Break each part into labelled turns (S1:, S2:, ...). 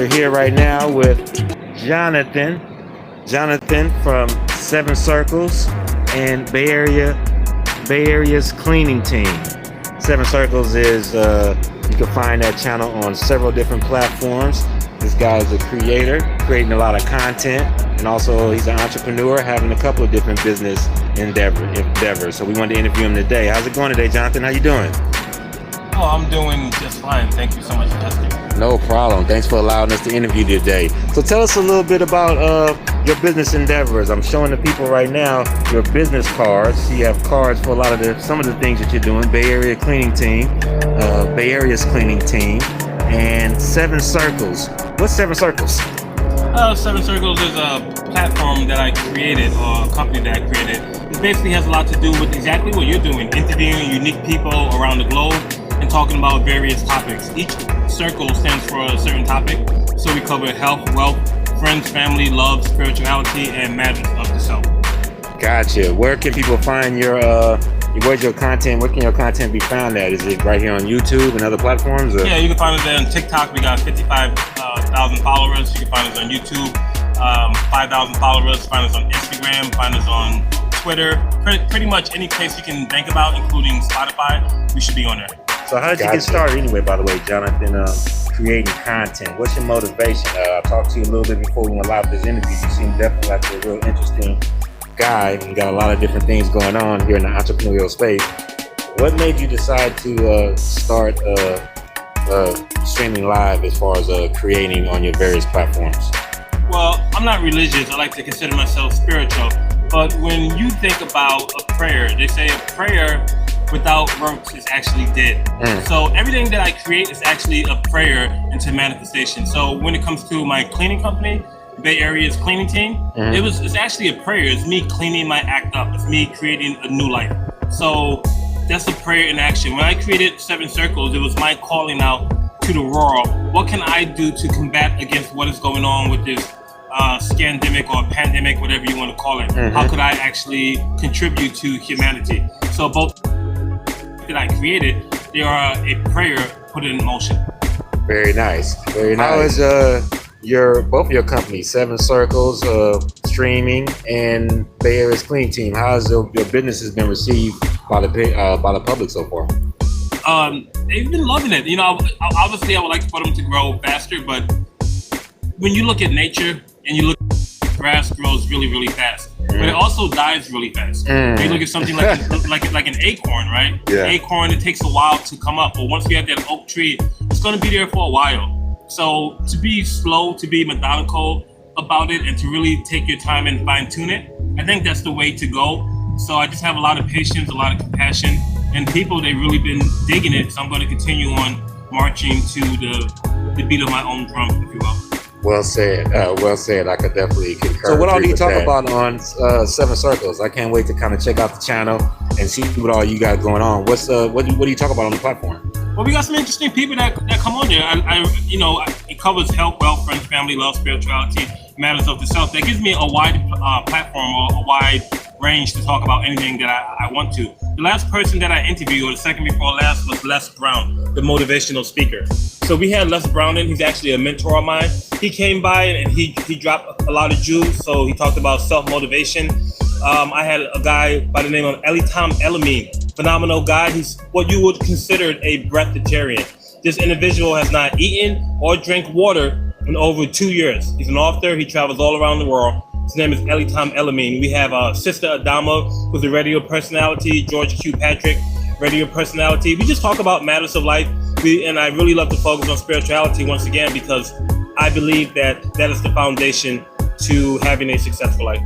S1: We're here right now with Jonathan from Seven Circles and Bay Area's cleaning team. Seven Circles is you can find that channel on several different platforms. This guy is a creator, creating a lot of content, and also he's an entrepreneur, having a couple of different business endeavors. So we wanted to interview him today. How's it going today, Jonathan? How you doing?
S2: Oh, I'm doing just fine. Thank you so much for asking.
S1: No problem. Thanks for allowing us to interview you today. So tell us a little bit about your business endeavors. I'm showing the people right now your business cards. You have cards for some of the things that you're doing. Bay Area cleaning team, Bay Area's cleaning team, and Seven Circles. What's Seven Circles?
S2: Seven Circles is a platform that I created, or a company that I created. It basically has a lot to do with exactly what you're doing, interviewing unique people around the globe and talking about various topics. Each circle stands for a certain topic. So we cover health, wealth, friends, family, love, spirituality, and matters of the self.
S1: Gotcha. Where can people find where's your content? Where can your content be found at? Is it right here on YouTube and other platforms? Or?
S2: Yeah, you can find us there on TikTok. We got 55,000 followers. You can find us on YouTube. 5,000 followers. Find us on Instagram. Find us on Twitter. Pretty much any place you can think about, including Spotify, we should be on there.
S1: So how did you get started anyway, by the way, Jonathan, creating content? What's your motivation? I talked to you a little bit before we went live with this interview. You seem definitely like a real interesting guy and got a lot of different things going on here in the entrepreneurial space. What made you decide to start streaming live as far as creating on your various platforms?
S2: Well, I'm not religious. I like to consider myself spiritual. But when you think about a prayer, they say a prayer without works is actually dead. So everything that I create is actually a prayer into manifestation. So when it comes to my cleaning company, Bay Area's cleaning team, it's actually a prayer. It's me cleaning my act up. It's me creating a new life. So that's a prayer in action. When I created Seven Circles, it was my calling out to the world. What can I do to combat against what is going on with this scandemic or pandemic, whatever you want to call it? How could I actually contribute to humanity? So both that I created, they are a prayer put in motion.
S1: Very nice. Very nice. How is both of your companies, Seven Circles, streaming, and Bay Area's cleaning team? How has your business has been received by the public so far?
S2: They've been loving it. You know, obviously I would like for them to grow faster, but when you look at nature and you look, grass grows really, really fast, but it also dies really fast. When you look at something like an acorn, right? Yeah. Acorn, it takes a while to come up, but once we have that oak tree, it's going to be there for a while. So to be slow, to be methodical about it, and to really take your time and fine tune it, I think that's the way to go. So I just have a lot of patience, a lot of compassion, and people, they've really been digging it. So I'm going to continue on marching to the beat of my own drum, if you will.
S1: Well said. Well said. I could definitely concur. So what all do you talk about on Seven Circles? I can't wait to kind of check out the channel and see what all you got going on. What do you talk about on the platform?
S2: Well, we got some interesting people that come on there. It covers health, wealth, friends, family, love, spirituality, matters of the self. That gives me a wide platform, or a wide range to talk about anything that I want to. The last person that I interviewed, or the second before last, was Les Brown, the motivational speaker. So we had Les Brown in. He's actually a mentor of mine. He came by and he dropped a lot of jewels. So he talked about self-motivation. I had a guy by the name of Elitam Elamine. Phenomenal guy. He's what you would consider a breatharian. This individual has not eaten or drank water in over 2 years. He's an author. He travels all around the world. His name is Elitam Elamine. We have Sister Adama, who's a radio personality, George Q. Patrick, radio personality. We just talk about matters of life. And I really love to focus on spirituality once again, because I believe that is the foundation to having a successful life.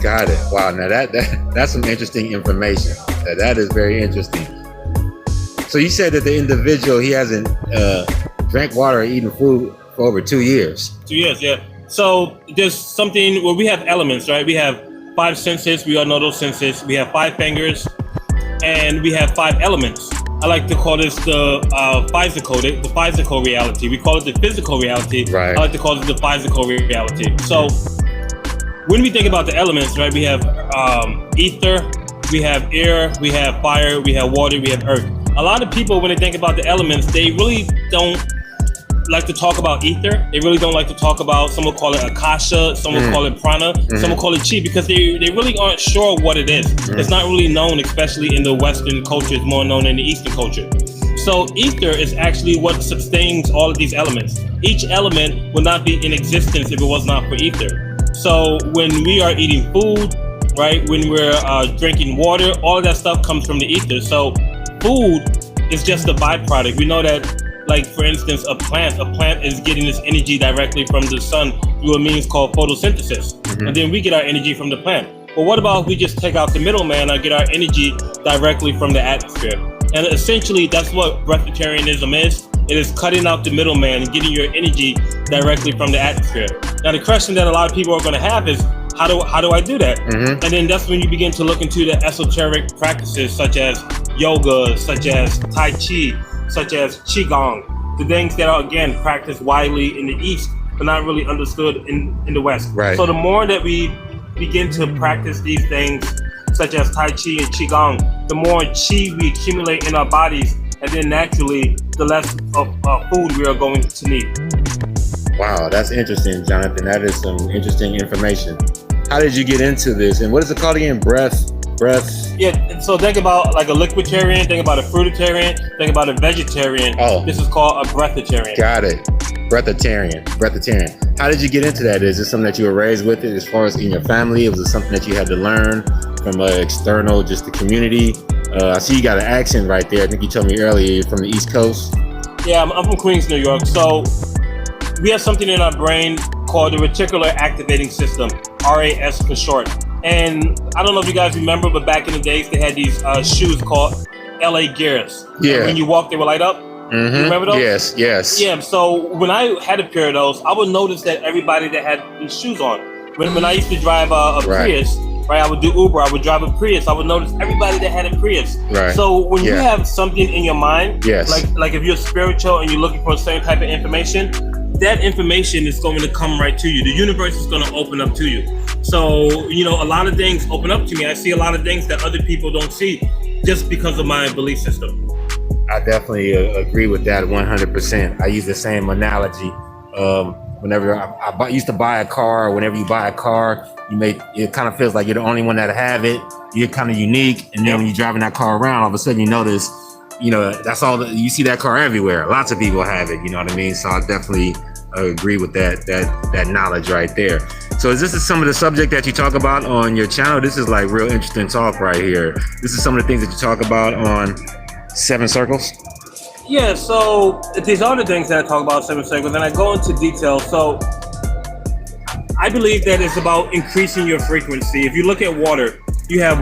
S1: Got it. Wow. Now that's some interesting information. That is very interesting. So you said that the individual, he hasn't drank water or eaten food for over 2 years.
S2: 2 years, yeah. So there's something where we have elements, right? We have 5 senses. We all know those senses. We have 5 fingers, and we have 5 elements. I like to call this the physical reality. We call it the physical reality.
S1: Right.
S2: I like to call it the physical reality. So when we think about the elements, right, we have ether, we have air, we have fire, we have water, we have earth. A lot of people, when they think about the elements, they really don't like to talk about ether. They really don't like to talk about, some will call it akasha, some will call it prana, some will call it chi, because they really aren't sure what it is. It's not really known, especially in the Western culture. It's more known in the Eastern culture. So ether is actually what sustains all of these elements. Each element would not be in existence if it was not for ether. So when we are eating food, right, when we're drinking water, all of that stuff comes from the ether. So food is just a byproduct. We know that, like, for instance, a plant is getting its energy directly from the sun through a means called photosynthesis. And then we get our energy from the plant. But what about if we just take out the middleman and get our energy directly from the atmosphere? And essentially, that's what breatharianism is. It is cutting out the middleman and getting your energy directly from the atmosphere. Now, the question that a lot of people are going to have is, how do I do that? And then that's when you begin to look into the esoteric practices, such as yoga, such as Tai Chi, such as Qigong, the things that are, again, practiced widely in the East, but not really understood in the West.
S1: Right.
S2: So the more that we begin to practice these things, such as Tai Chi and Qigong, the more Qi we accumulate in our bodies, and then naturally, the less of food we are going to need.
S1: Wow, that's interesting, Jonathan. That is some interesting information. How did you get into this? And what is it called again? Breath?
S2: Yeah, so think about like a liquiditarian, think about a fruitarian, think about a vegetarian.
S1: Oh.
S2: This is called a breatharian.
S1: Got it. Breatharian. How did you get into that? Is it something that you were raised with it as far as in your family? Was it something that you had to learn from external, just the community? I see you got an accent right there. I think you told me earlier you're from the East Coast.
S2: Yeah, I'm from Queens, New York. So we have something in our brain called the reticular activating system, RAS for short. And I don't know if you guys remember, but back in the days, they had these shoes called LA Gears.
S1: Yeah.
S2: And when you walk, they would light up. You remember those?
S1: Yes.
S2: Yeah, so when I had a pair of those, I would notice that everybody that had these shoes on. When I used to drive a Prius, right, I would do Uber, I would drive a Prius, I would notice everybody that had a Prius.
S1: Right.
S2: So when you have something in your mind,
S1: Yes.
S2: like if you're spiritual and you're looking for the same type of information, that information is going to come right to you. The universe is going to open up to you. So, you know, a lot of things open up to me. I see a lot of things that other people don't see just because of my belief system.
S1: I definitely agree with that 100%. I use the same analogy. Whenever I used to buy a car, or whenever you buy a car, it kind of feels like you're the only one that have it. You're kind of unique. And then when you're driving that car around, all of a sudden you notice, you know, that's all you see that car everywhere. Lots of people have it, you know what I mean? So I definitely agree with that knowledge right there. So is this some of the subject that you talk about on your channel? This is like real interesting talk right here. This is some of the things that you talk about on 7 Circles?
S2: Yeah, so these are the things that I talk about 7 Circles, and I go into detail. So I believe that it's about increasing your frequency. If you look at water, you have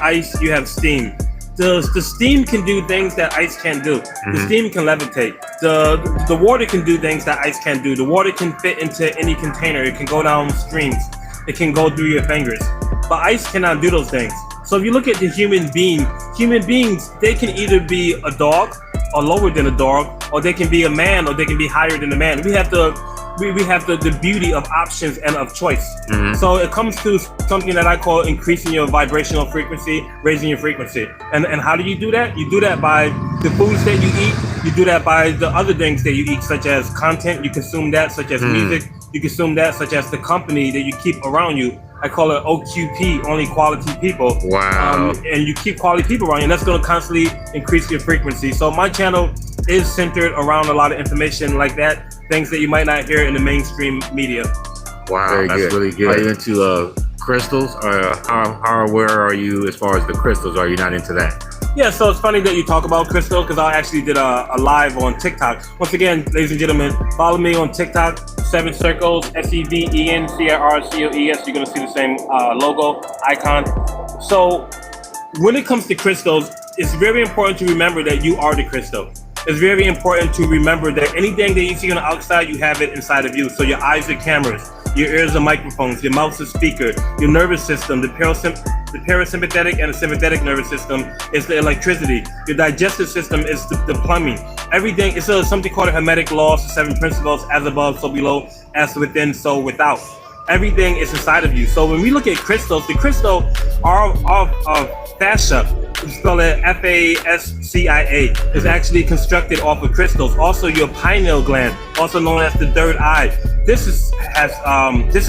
S2: ice, you have steam. The steam can do things that ice can't do. The steam can levitate. The water can do things that ice can't do. The water can fit into any container. It can go down streams. It can go through your fingers. But ice cannot do those things. So if you look at the human beings, they can either be a dog or lower than a dog, or they can be a man or they can be higher than a man. We have the beauty of options and of choice. So it comes to something that I call increasing your vibrational frequency, raising your frequency. And how do you do that? You do that by the foods that you eat. You do that by the other things that you eat, such as content. You consume that, such as music. You consume that, such as the company that you keep around you. I call it OQP, only quality people.
S1: Wow.
S2: And you keep quality people around you, and that's going to constantly increase your frequency. So my channel is centered around a lot of information like that, things that you might not hear in the mainstream media.
S1: Wow, very that's good. Really good. Are you into crystals? How aware are you as far as the crystals? Are you not into that?
S2: Yeah, so it's funny that you talk about crystal, because I actually did a live on TikTok. Once again, ladies and gentlemen, follow me on TikTok, 7 Circles, SEVENCIRCLES. You're gonna see the same logo, icon. So when it comes to crystals, it's very important to remember that you are the crystal. It's very important to remember that anything that you see on the outside, you have it inside of you. So your eyes are cameras, your ears are microphones, your mouth is speaker, your nervous system, the parasympathetic and the sympathetic nervous system is the electricity. Your digestive system is the plumbing. Everything, it's something called a hermetic law, so 7 principles, as above, so below, as within, so without. everything is inside of you. So when we look at crystals, the crystal are of fascia, spell it Fascia, is actually constructed off of crystals. Also, your pineal gland, also known as the third eye. This is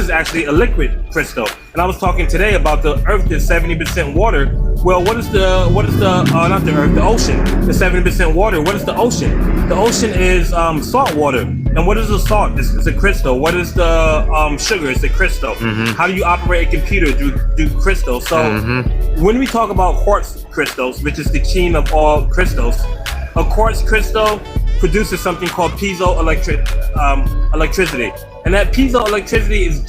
S2: actually a liquid crystal. And I was talking today about the Earth is 70% water. Well, what is the not the Earth, the ocean? The 70% water. What is the ocean? The ocean is salt water. And what is the salt? It's a crystal. What is the sugar? It's a crystal. How do you operate a computer? Through crystal. So when we talk about quartz crystals, which is the king of all crystals, a quartz crystal produces something called piezoelectricity, and that piezoelectricity is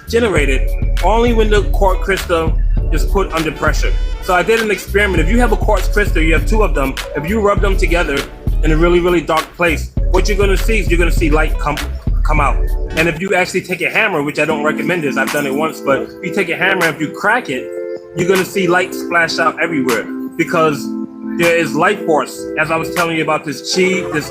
S2: generated only when the quartz crystal is put under pressure. So I did an experiment. If you have a quartz crystal, you have two of them. If you rub them together in a really, really dark place, what you're going to see is you're going to see light come out. And if you actually take a hammer, which I don't recommend this, I've done it once, but if you take a hammer, if you crack it, you're going to see light splash out everywhere, because there is life force. As I was telling you about this chi, this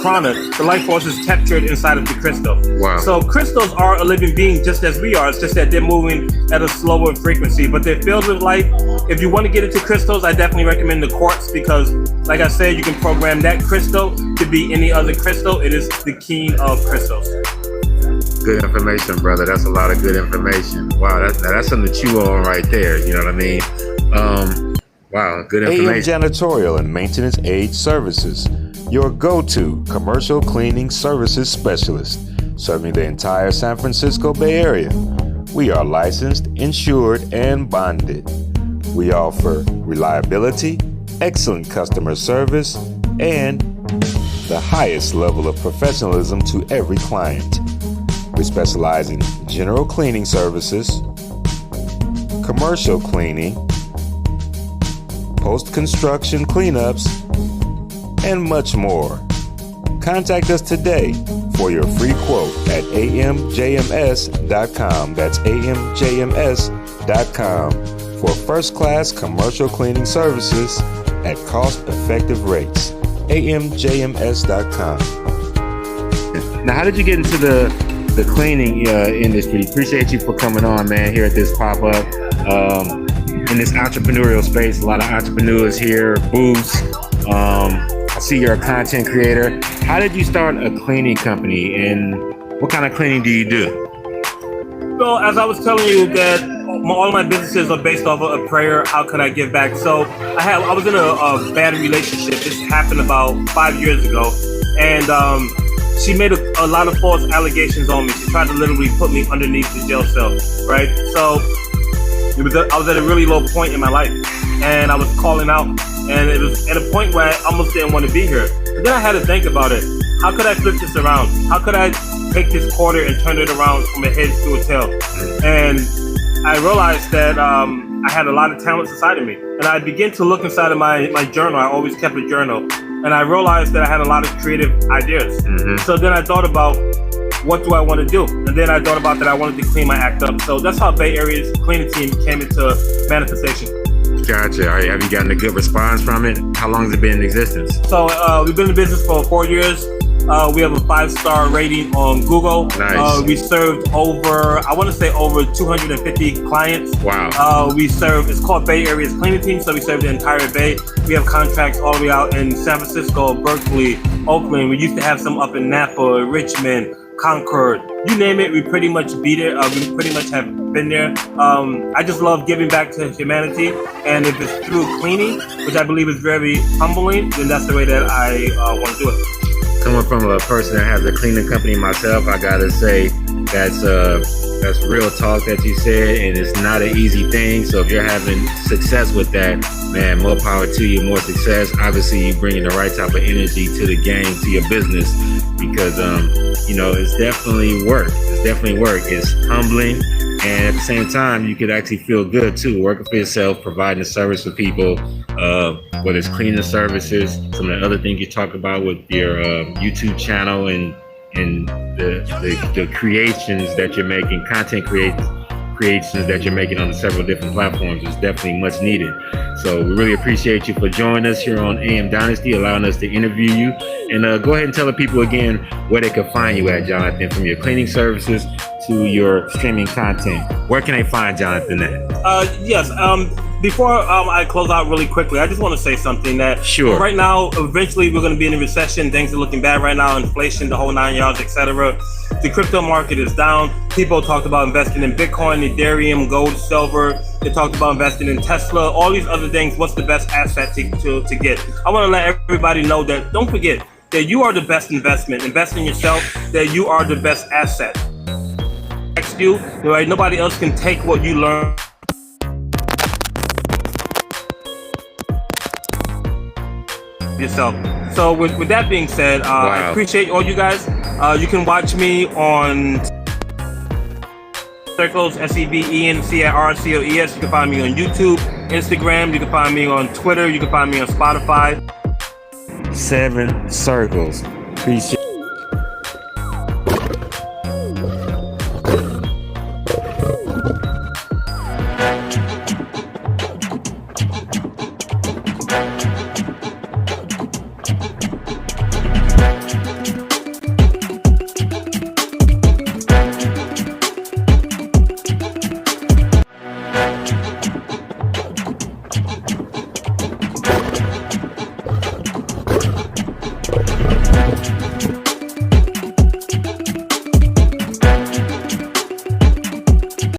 S2: prana, the life force is captured inside of the crystal.
S1: Wow. So
S2: crystals are a living being just as we are. It's just that they're moving at a slower frequency, but they're filled with life. If you want to get into crystals, I definitely recommend the quartz, because like I said, you can program that crystal to be any other crystal. It is the king of crystals.
S1: Good information, brother. That's a lot of good information. Wow, that's something to chew on right there. You know what I mean? Wow, good information.
S3: AM Janitorial and Maintenance Aid Services, your go-to commercial cleaning services specialist, serving the entire San Francisco Bay Area. We are licensed, insured, and bonded. We offer reliability, excellent customer service, and the highest level of professionalism to every client. We specialize in general cleaning services, commercial cleaning, post-construction cleanups, and much more. Contact us today for your free quote at amjms.com. That's amjms.com for first-class commercial cleaning services at cost-effective rates. amjms.com.
S1: Now, how did you get into the cleaning industry? Appreciate you for coming on, man, here at this pop-up. In this entrepreneurial space, a lot of entrepreneurs here, booths. I see you're a content creator. How did you start a cleaning company, and what kind of cleaning do you do?
S2: So as I was telling you that all of my businesses are based off of a prayer, how could I give back? So I was in a bad relationship. This happened about 5 years ago. And she made a lot of false allegations on me. She tried to literally put me underneath the jail cell, right? So I was at a really low point in my life, and I was calling out, and it was at a point where I almost didn't want to be here. And then I had to think about it. How could I flip this around? How could I take this quarter and turn it around from a head to a tail? And I realized that I had a lot of talents inside of me. And I began to look inside of my journal. I always kept a journal. And I realized that I had a lot of creative ideas. So then I thought about, what do I want to do? And then I thought about that I wanted to clean my act up. So that's how Bay Area's cleaning team came into manifestation.
S1: Gotcha. All right. Have you gotten a good response from it? How long has it been in existence?
S2: So we've been in business for 4 years. We have a 5-star rating on Google.
S1: Nice.
S2: We served over 250 clients.
S1: Wow.
S2: It's called Bay Area's Cleaning Team, so we serve the entire Bay. We have contracts all the way out in San Francisco, Berkeley, Oakland. We used to have some up in Napa, Richmond, Concord, you name it, we pretty much beat it. We pretty much have been there. I just love giving back to humanity, and if it's through cleaning, which I believe is very humbling, then that's the way that I want to do it.
S1: Coming from a person that has a cleaning company myself, I gotta say that's real talk that you said, and it's not an easy thing. So if you're having success with that, man, more power to you, more success. Obviously, you bringing the right type of energy to the game, to your business, because it's definitely work. It's humbling, and at the same time, you could actually feel good too, working for yourself, providing a service for people, whether it's cleaning services, some of the other things you talk about with your YouTube channel and the creations that you're making, content creations that you're making on several different platforms is definitely much needed. So we really appreciate you for joining us here on AM Dynasty, allowing us to interview you. And go ahead and tell the people again where they can find you at, Jonathan, from your cleaning services to your streaming content, where can they find Jonathan at?
S2: Yes. Before I close out really quickly, I just want to say something that
S1: Sure.
S2: Right now, eventually we're going to be in a recession. Things are looking bad right now. Inflation, the whole 9 yards, etc. The crypto market is down. People talked about investing in Bitcoin, Ethereum, gold, silver. They talked about investing in Tesla, all these other things. What's the best asset to get? I want to let everybody know that don't forget that you are the best investment. Invest in yourself, that you are the best asset. Next you, right? Nobody else can take what you learn. Yourself. So with that being said,
S1: Wow.
S2: I appreciate all you guys. You can watch me on Circles, SEVENCIRCOES. You can find me on YouTube, Instagram. You can find me on Twitter. You can find me on Spotify.
S1: 7 Circles. Appreciate.